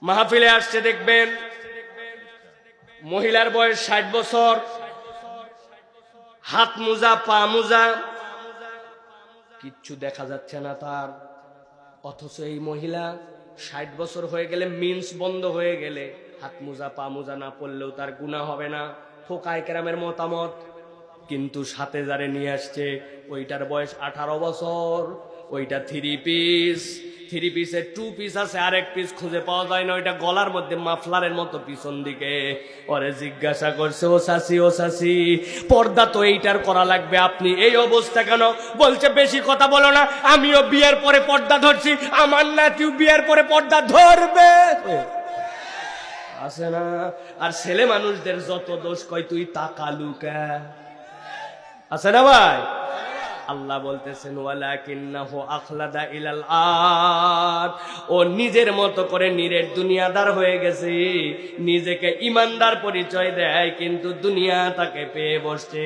মাহফিলে আসছে দেখবেন মহিলার বয়স ৬০ বছর, হাত মোজা পা মোজা, কিচ্ছু দেখা যাচ্ছে না তার। অথচ এই মহিলা ৬০ বছর হয়ে গেলে, মিন্স বন্ধ হয়ে গেলে হাত মোজা পা মোজা না পড়লেও তার গুনাহ হবে না, ফোকায়ে কেরামের মতামত। কিন্তু সাথে যারে নিয়ে আসছে ওইটার বয়স 18 বছর, ওইটা থ্রি পিসের 2 পিস আছে, আরেক পিস খুঁজে পাওয়া যায় না, ওইটা গলার মধ্যে মাফলারের মতো পিছন দিকে। ওরে জিজ্ঞাসা করছে, ও চাচি পর্দা তো এইটার করা লাগবে, আপনি এই অবস্থা কেন? বলছে বেশি কথা বলো না, আমিও বিয়ের পরে পর্দা ধরছি, আমার নাতিও বিয়ের পরে পর্দা ধরবে। আছে না? আর ছেলে মানুষদের যত দোষ, কয় তুই তাকালুকা, আছে না ভাই? আল্লাহ বলতেছেন ওয়ালাকিন্নাহু আখলাদা ইলাল আরদ, ও নিজের মতো করে নিরেট দুনিয়াদার হয়ে গেছে, নিজেকে ইমানদার পরিচয় দেয় কিন্তু দুনিয়া তাকে পেয়ে বসছে।